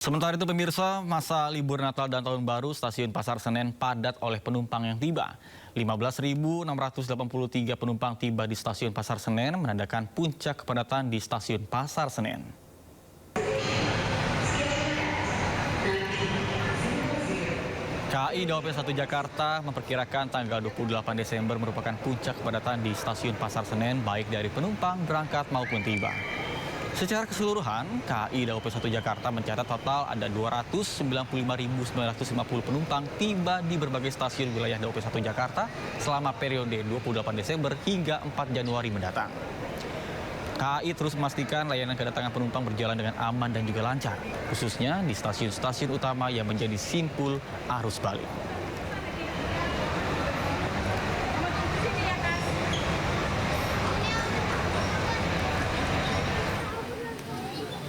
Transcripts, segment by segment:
Sementara itu pemirsa, masa libur Natal dan Tahun Baru Stasiun Pasar Senen padat oleh penumpang yang tiba. 15.683 penumpang tiba di Stasiun Pasar Senen menandakan puncak kepadatan di Stasiun Pasar Senen. KAI Daob 1 Jakarta memperkirakan tanggal 28 Desember merupakan puncak kepadatan di Stasiun Pasar Senen baik dari penumpang berangkat maupun tiba. Secara keseluruhan, KAI Daob 1 Jakarta mencatat total ada 295.950 penumpang tiba di berbagai stasiun wilayah Daob 1 Jakarta selama periode 28 Desember hingga 4 Januari mendatang. KAI terus memastikan layanan kedatangan penumpang berjalan dengan aman dan juga lancar, khususnya di stasiun-stasiun utama yang menjadi simpul arus balik.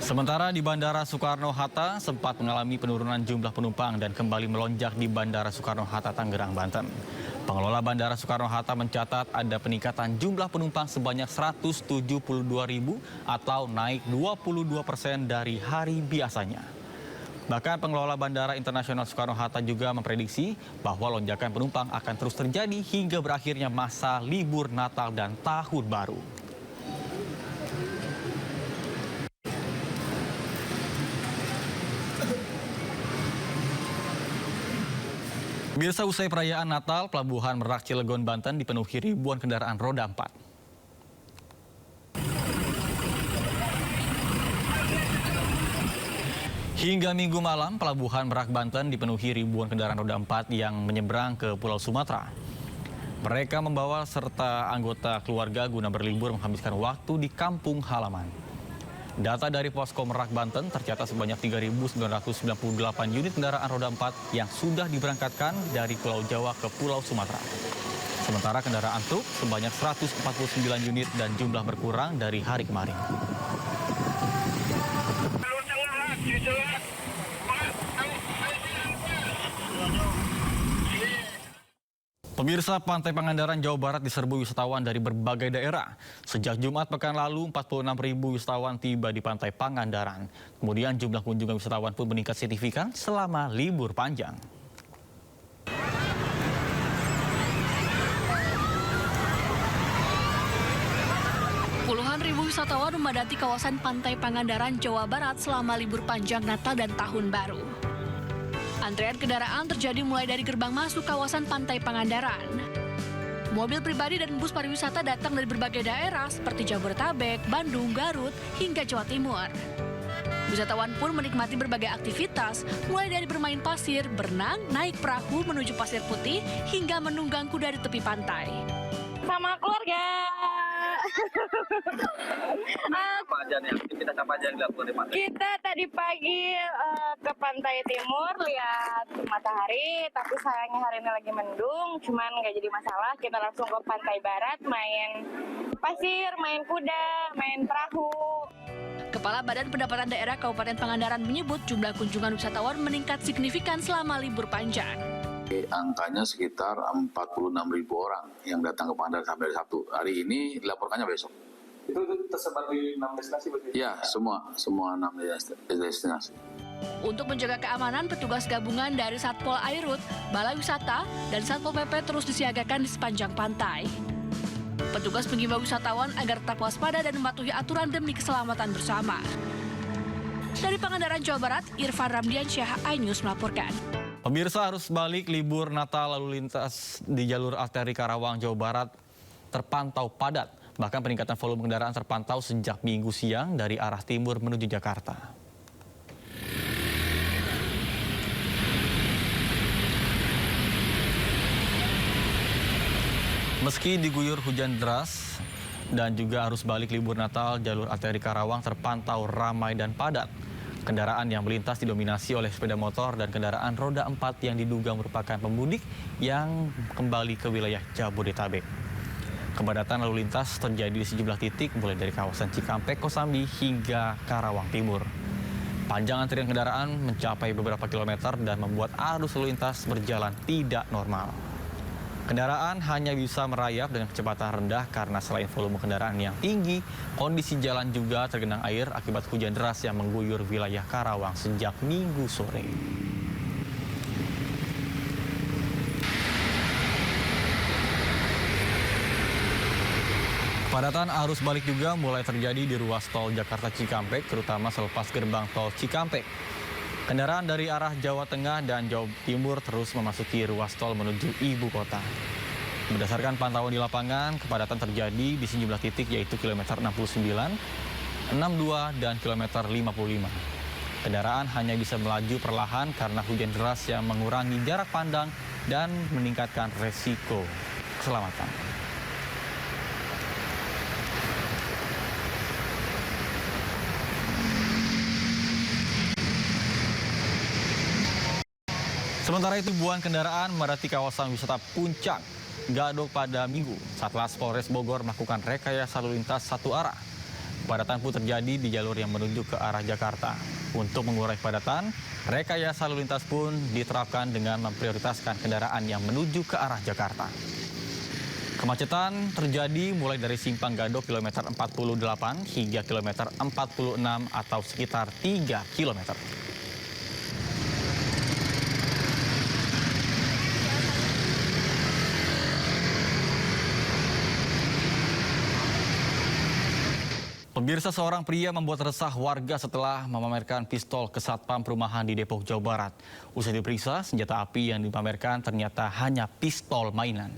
Sementara di Bandara Soekarno-Hatta sempat mengalami penurunan jumlah penumpang dan kembali melonjak di Bandara Soekarno-Hatta, Tangerang, Banten. Pengelola Bandara Soekarno-Hatta mencatat ada peningkatan jumlah penumpang sebanyak 172.000 atau naik 22% dari hari biasanya. Bahkan pengelola Bandara Internasional Soekarno-Hatta juga memprediksi bahwa lonjakan penumpang akan terus terjadi hingga berakhirnya masa libur Natal dan Tahun Baru. Pemirsa, usai perayaan Natal, Pelabuhan Merak Cilegon, Banten dipenuhi ribuan kendaraan roda 4. Hingga Minggu malam, Pelabuhan Merak, Banten dipenuhi ribuan kendaraan roda 4 yang menyeberang ke Pulau Sumatera. Mereka membawa serta anggota keluarga guna berlibur menghabiskan waktu di kampung halaman. Data dari Posko Merak, Banten tercatat sebanyak 3.998 unit kendaraan roda 4 yang sudah diberangkatkan dari Pulau Jawa ke Pulau Sumatera. Sementara kendaraan truk sebanyak 149 unit dan jumlah berkurang dari hari kemarin. Pemirsa, Pantai Pangandaran, Jawa Barat diserbu wisatawan dari berbagai daerah. Sejak Jumat pekan lalu, 46.000 wisatawan tiba di Pantai Pangandaran. Kemudian jumlah kunjungan wisatawan pun meningkat signifikan selama libur panjang. Puluhan ribu wisatawan memadati kawasan Pantai Pangandaran, Jawa Barat selama libur panjang Natal dan Tahun Baru. Antrean kendaraan terjadi mulai dari gerbang masuk kawasan Pantai Pangandaran. Mobil pribadi dan bus pariwisata datang dari berbagai daerah seperti Jabodetabek, Bandung, Garut, hingga Jawa Timur. Wisatawan pun menikmati berbagai aktivitas, mulai dari bermain pasir, berenang, naik perahu menuju pasir putih, hingga menunggang kuda di tepi pantai. Sama keluarga. Apa aja nih aktivitas apa aja yang dilakukan di pantai? Kita tadi pagi ke pantai timur lihat matahari, tapi sayangnya hari ini lagi mendung, cuman nggak jadi masalah. Kita langsung ke pantai barat, main pasir, main kuda, main perahu. Kepala Badan Pendapatan Daerah Kabupaten Pangandaran menyebut jumlah kunjungan wisatawan meningkat signifikan selama libur panjang. Angkanya sekitar 46.000 orang yang datang ke Pangandaran sampai Sabtu. Hari ini dilaporkannya besok. Itu tersebar di 6 destinasi berarti? Ya, semua 6 destinasi. Untuk menjaga keamanan, petugas gabungan dari Satpol Airut, Balai Wisata, dan Satpol PP terus disiagakan di sepanjang pantai. Petugas mengimbau wisatawan agar tetap waspada dan mematuhi aturan demi keselamatan bersama. Dari Pangandaran, Jawa Barat, Irfan Ramdiansyah, iNews melaporkan. Pemirsa, arus balik libur Natal lalu lintas di jalur arteri Karawang, Jawa Barat terpantau padat. Bahkan peningkatan volume kendaraan terpantau sejak Minggu siang dari arah timur menuju Jakarta. Meski diguyur hujan deras dan juga arus balik libur Natal, jalur arteri Karawang terpantau ramai dan padat. Kendaraan yang melintas didominasi oleh sepeda motor dan kendaraan roda 4 yang diduga merupakan pemudik yang kembali ke wilayah Jabodetabek. Kepadatan lalu lintas terjadi di sejumlah titik mulai dari kawasan Cikampek, Kosambi hingga Karawang Timur. Panjang antrian kendaraan mencapai beberapa kilometer dan membuat arus lalu lintas berjalan tidak normal. Kendaraan hanya bisa merayap dengan kecepatan rendah karena selain volume kendaraan yang tinggi, kondisi jalan juga tergenang air akibat hujan deras yang mengguyur wilayah Karawang sejak Minggu sore. Kepadatan arus balik juga mulai terjadi di ruas tol Jakarta Cikampek, terutama selepas gerbang tol Cikampek. Kendaraan dari arah Jawa Tengah dan Jawa Timur terus memasuki ruas tol menuju ibu kota. Berdasarkan pantauan di lapangan, kepadatan terjadi di sejumlah titik yaitu kilometer 69, 62, dan kilometer 55. Kendaraan hanya bisa melaju perlahan karena hujan deras yang mengurangi jarak pandang dan meningkatkan resiko keselamatan. Sementara itu, ribuan kendaraan memadati kawasan wisata Puncak Gadok pada Minggu. Satlantas Polres Bogor melakukan rekayasa lalu lintas satu arah. Kepadatan pun terjadi di jalur yang menuju ke arah Jakarta. Untuk mengurai kepadatan, rekayasa lalu lintas pun diterapkan dengan memprioritaskan kendaraan yang menuju ke arah Jakarta. Kemacetan terjadi mulai dari Simpang Gadok kilometer 48 hingga kilometer 46 atau sekitar 3 kilometer. Pemirsa, seorang pria membuat resah warga setelah memamerkan pistol ke Satpam Perumahan di Depok, Jawa Barat. Usai diperiksa, senjata api yang dipamerkan ternyata hanya pistol mainan.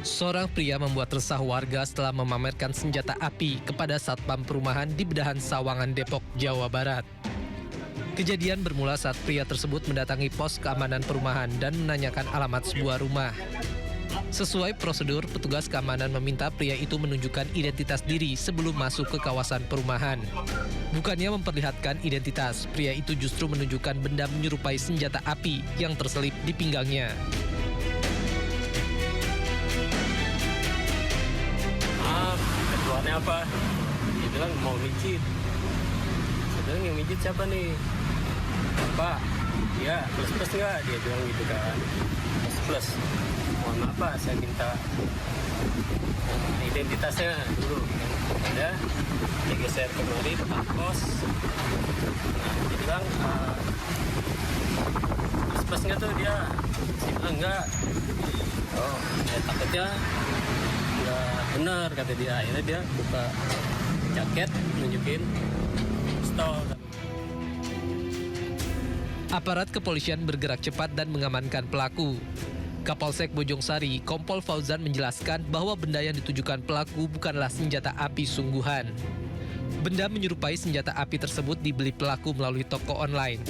Seorang pria membuat resah warga setelah memamerkan senjata api kepada Satpam Perumahan di Bedahan Sawangan, Depok, Jawa Barat. Kejadian bermula saat pria tersebut mendatangi pos keamanan perumahan dan menanyakan alamat sebuah rumah. Sesuai prosedur, petugas keamanan meminta pria itu menunjukkan identitas diri sebelum masuk ke kawasan perumahan. Bukannya memperlihatkan identitas, pria itu justru menunjukkan benda menyerupai senjata api yang terselip di pinggangnya. Ketuanya apa? Dia bilang mau mijit. Saya bilang yang mijit siapa nih? Pak, ya plus nggak? Dia bilang gitu kan. Plus. Mohon maaf Pak, saya minta identitasnya dulu. Ada, dia geser kemari depan pos. Nah, dia bilang plus nggak tuh dia? Saya bilang enggak. Oh, ya takutnya nggak benar kata dia. Akhirnya dia buka jaket, nunjukin pistol. Aparat kepolisian bergerak cepat dan mengamankan pelaku. Kapolsek Bojongsari, Kompol Fauzan menjelaskan bahwa benda yang ditujukan pelaku bukanlah senjata api sungguhan. Benda menyerupai senjata api tersebut dibeli pelaku melalui toko online.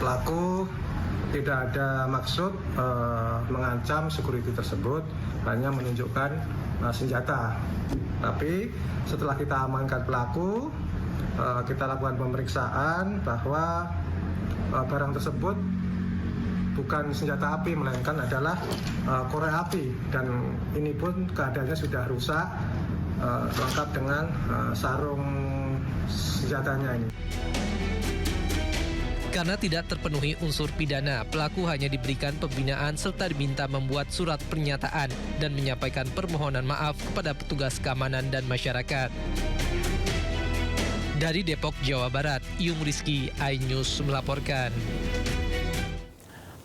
Pelaku tidak ada maksud mengancam security tersebut, hanya menunjukkan senjata. Tapi setelah kita amankan pelaku, kita lakukan pemeriksaan bahwa barang tersebut bukan senjata api, melainkan adalah korek api. Dan ini pun keadaannya sudah rusak, lengkap dengan sarung senjatanya ini. Karena tidak terpenuhi unsur pidana, pelaku hanya diberikan pembinaan serta diminta membuat surat pernyataan dan menyampaikan permohonan maaf kepada petugas keamanan dan masyarakat. Dari Depok, Jawa Barat, Yung Rizky, iNews melaporkan.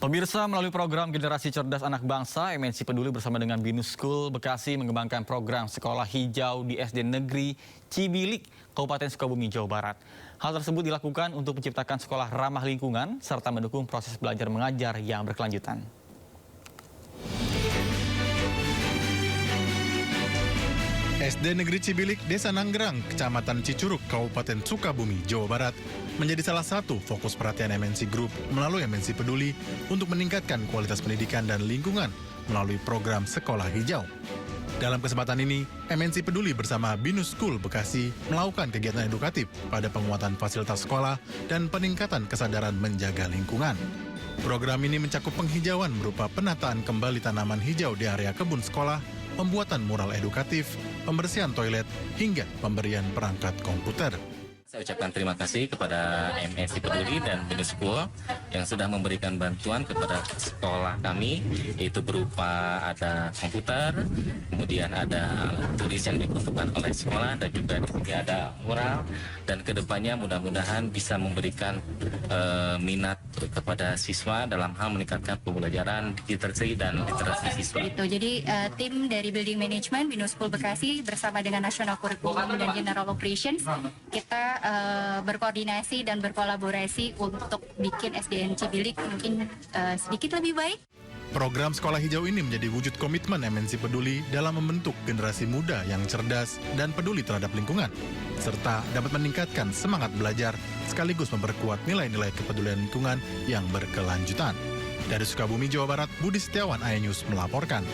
Pemirsa, melalui program Generasi Cerdas Anak Bangsa, MNC Peduli bersama dengan Binus School Bekasi mengembangkan program sekolah hijau di SD Negeri Cibilik, Kabupaten Sukabumi, Jawa Barat. Hal tersebut dilakukan untuk menciptakan sekolah ramah lingkungan serta mendukung proses belajar mengajar yang berkelanjutan. SD Negeri Cibilik, Desa Nanggerang, Kecamatan Cicurug, Kabupaten Sukabumi, Jawa Barat, menjadi salah satu fokus perhatian MNC Group melalui MNC Peduli untuk meningkatkan kualitas pendidikan dan lingkungan melalui program Sekolah Hijau. Dalam kesempatan ini, MNC Peduli bersama Binus School Bekasi melakukan kegiatan edukatif pada penguatan fasilitas sekolah dan peningkatan kesadaran menjaga lingkungan. Program ini mencakup penghijauan berupa penataan kembali tanaman hijau di area kebun sekolah, pembuatan mural edukatif, pembersihan toilet, hingga pemberian perangkat komputer. Saya ucapkan terima kasih kepada MNC Peduli dan Binus yang sudah memberikan bantuan kepada sekolah kami, yaitu berupa ada komputer, kemudian ada tulis yang dibutuhkan oleh sekolah, dan juga di sini ada mural, dan kedepannya mudah-mudahan bisa memberikan minat kepada siswa dalam hal meningkatkan pembelajaran literasi dan literasi siswa. Jadi tim dari Building Management Binus Bekasi bersama dengan National Curriculum dan General Operations, kita berkoordinasi dan berkolaborasi untuk bikin SDN Cibilik mungkin sedikit lebih baik. Program Sekolah Hijau ini menjadi wujud komitmen MNC Peduli dalam membentuk generasi muda yang cerdas dan peduli terhadap lingkungan, serta dapat meningkatkan semangat belajar sekaligus memperkuat nilai-nilai kepedulian lingkungan yang berkelanjutan. Dari Sukabumi, Jawa Barat, Budi Setiawan, iNews melaporkan.